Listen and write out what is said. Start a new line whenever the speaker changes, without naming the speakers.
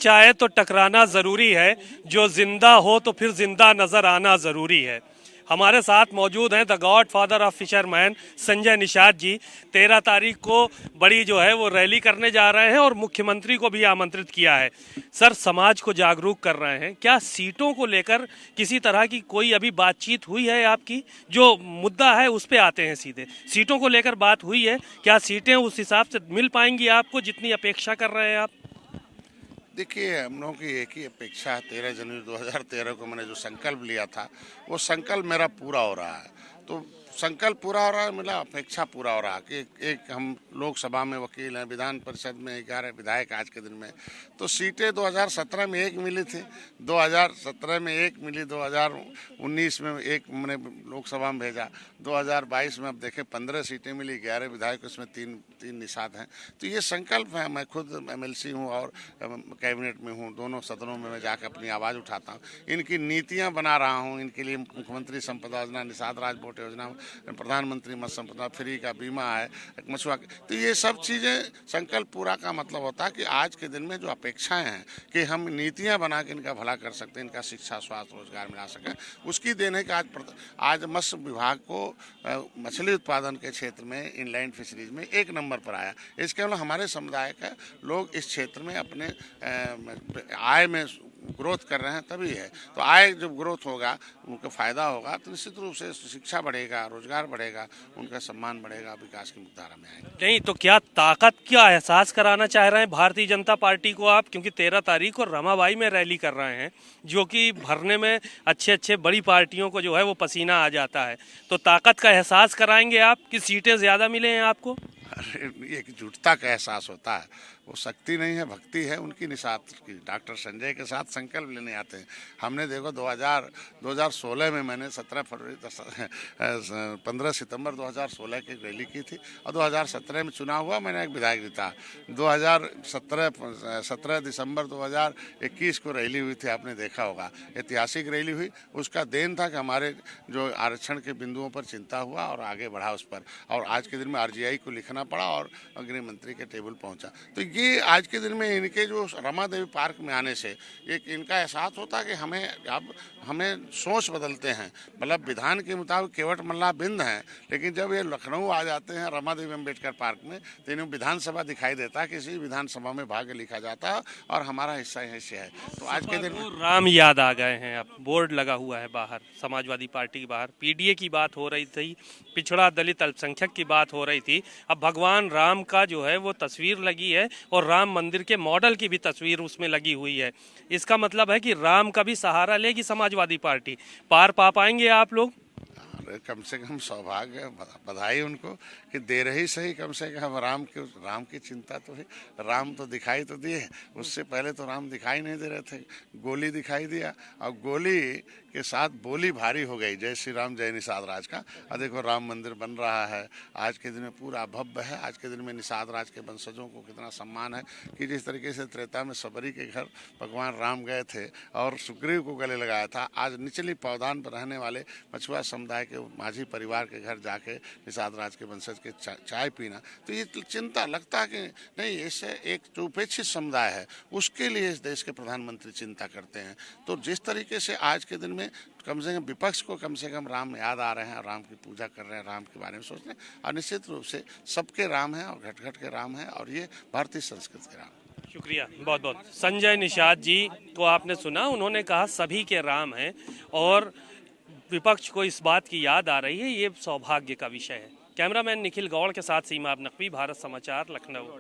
चाहे तो टकराना जरूरी है, जो जिंदा हो तो फिर जिंदा नजर आना जरूरी है। हमारे साथ मौजूद हैं the godfather of fisherman Sanjay Nishad ji. 13 तारीख को बड़ी जो है वो रैली करने जा रहे हैं और मुख्यमंत्री को भी आमंत्रित किया है। सर, समाज को जागरूक कर रहे हैं, क्या सीटों को लेकर किसी तरह की कोई अभी बातचीत हुई है आपकी? जो मुद्दा है उस पे आते हैं सीधे। सीटों को लेकर बात हुई है, क्या सीटें उस हिसाब से मिल पाएंगी आपको जितनी अपेक्षा कर रहे हैं आप?
देखिए, हम लोगों की एक ही अपेक्षा है। 13 जनवरी 2013 को मैंने जो संकल्प लिया था वो संकल्प मेरा पूरा हो रहा है। तो संकल्प पूरा हो रहा है, मेरा अपेक्षा पूरा हो रहा है कि एक हम लोकसभा में वकील हैं, विधान परिषद में 11 विधायक आज के दिन में। तो सीटें 2017 में एक मिली थी, 2017 में एक मिली, 2019 में एक मैंने लोकसभा में भेजा, 2022 में अब देखें 15 सीटें मिली, 11 विधायक, उसमें तीन निषाद हैं। तो ये संकल्प है। मैं खुद MLC हूँ और कैबिनेट में हूँ, दोनों सदनों में मैं जाकर अपनी आवाज़ उठाता हूँ, इनकी नीतियाँ बना रहा हूँ। इनके लिए मुख्यमंत्री संपदा योजना, निषाद राज बोट योजना, प्रधानमंत्री मत्स्य संपदा फ्री का बीमा है, मछुआ। तो ये सब चीज़ें संकल्प पूरा का मतलब होता है कि आज के दिन में जो अपेक्षाएं हैं कि हम नीतियां बना के इनका भला कर सकते हैं, इनका शिक्षा, स्वास्थ्य, रोजगार मिला सकें, उसकी देन है कि आज मत्स्य विभाग को मछली उत्पादन के क्षेत्र में इनलैंड फिशरीज में 1 नंबर पर आया। इसके अलावा हमारे समुदाय का लोग इस क्षेत्र में अपने आय में ग्रोथ कर रहे हैं, तभी है। तो आय जब ग्रोथ होगा, उनको फायदा होगा, तो निश्चित रूप से शिक्षा बढ़ेगा, रोजगार बढ़ेगा, उनका सम्मान बढ़ेगा, विकास की मुख्यधारा में आएगा।
नहीं तो क्या ताकत का एहसास कराना चाह रहे हैं भारतीय जनता पार्टी को आप? क्योंकि 13 तारीख को रमाबाई में रैली कर रहे हैं, जो कि भरने में अच्छे बड़ी पार्टियों को जो है वो पसीना आ जाता है। तो ताकत का एहसास कराएंगे आप कि सीटें ज्यादा मिले हैं आपको?
अरे, एकजुटता का एहसास होता है, वो शक्ति नहीं है, भक्ति है उनकी निषाद की। डॉक्टर संजय के साथ संकल्प लेने आते हैं। हमने देखो 2016 में मैंने 15 सितंबर 2016 की रैली की थी और 2017 में चुनाव हुआ, मैंने एक विधायक जीता। 17 दिसंबर 2021 को रैली हुई थी, आपने देखा होगा, ऐतिहासिक रैली हुई। उसका देन था कि हमारे जो आरक्षण के बिंदुओं पर चिंता हुआ और आगे बढ़ा उस पर, और आज के दिन में RGI को लिखना पड़ा और गृह मंत्री के टेबल पहुंचा। तो ये आज के दिन में इनके जो रमा देवी पार्क में आने से एक इनका एहसास होता है कि हमें सोच बदलते हैं। मतलब विधान के मुताबिक केवट मल्ला बिंद हैं, लेकिन जब ये लखनऊ आ जाते हैं रमा देवी अम्बेडकर पार्क में, तो इन्हें विधानसभा दिखाई देता है, किसी विधानसभा में भाग्य लिखा जाता है और हमारा हिस्सा है। तो आज के दिन
राम याद आ गए हैं। अब बोर्ड लगा हुआ है बाहर, समाजवादी पार्टी के बाहर PDA की बात हो रही थी, पिछड़ा दलित अल्पसंख्यक की बात हो रही थी। अब भगवान राम का जो है वो तस्वीर लगी है और राम मंदिर के मॉडल की भी तस्वीर उसमें लगी हुई है। इसका मतलब है कि राम का भी सहारा लेगी समाजवादी पार्टी। पार पा पाएंगे आप लोग?
कम से कम सौभाग्य, बधाई उनको कि दे रही सही, कम से कम राम की चिंता तो है। राम तो दिखाई तो दिए, उससे पहले तो राम दिखाई नहीं दे रहे थे। गोली दिखाई दिया और गोली के साथ बोली भारी हो गई, जय श्री राम, जय निषाद राज का। और देखो राम मंदिर बन रहा है, आज के दिन में पूरा भव्य है। आज के दिन में निषाद राज के वंशजों को कितना सम्मान है कि जिस तरीके से त्रेता में सबरी के घर भगवान राम गए थे और सुग्रीव को गले लगाया था, आज निचली पौधान पर रहने वाले मछुआ समुदाय के माझी परिवार के घर जाके निषाद राज के वंशज के चाय पीना, तो ये चिंता लगता है कि नहीं, इससे एक जो उपेक्षित समुदाय है उसके लिए इस देश के प्रधानमंत्री चिंता करते हैं। तो जिस तरीके से आज के दिन में कम से कम विपक्ष को कम से कम राम याद आ रहे हैं और राम की पूजा कर रहे हैं, राम के बारे में सोच रहे हैं, और निश्चित रूप से सबके राम हैं और घट घट के राम हैं, और ये भारतीय संस्कृति के राम।
शुक्रिया बहुत बहुत। संजय निषाद जी को आपने सुना, उन्होंने कहा सभी के राम हैं और विपक्ष को इस बात की याद आ रही है, ये सौभाग्य का विषय है। कैमरामैन निखिल गौड़ के साथ सीमा नकवी, भारत समाचार, लखनऊ।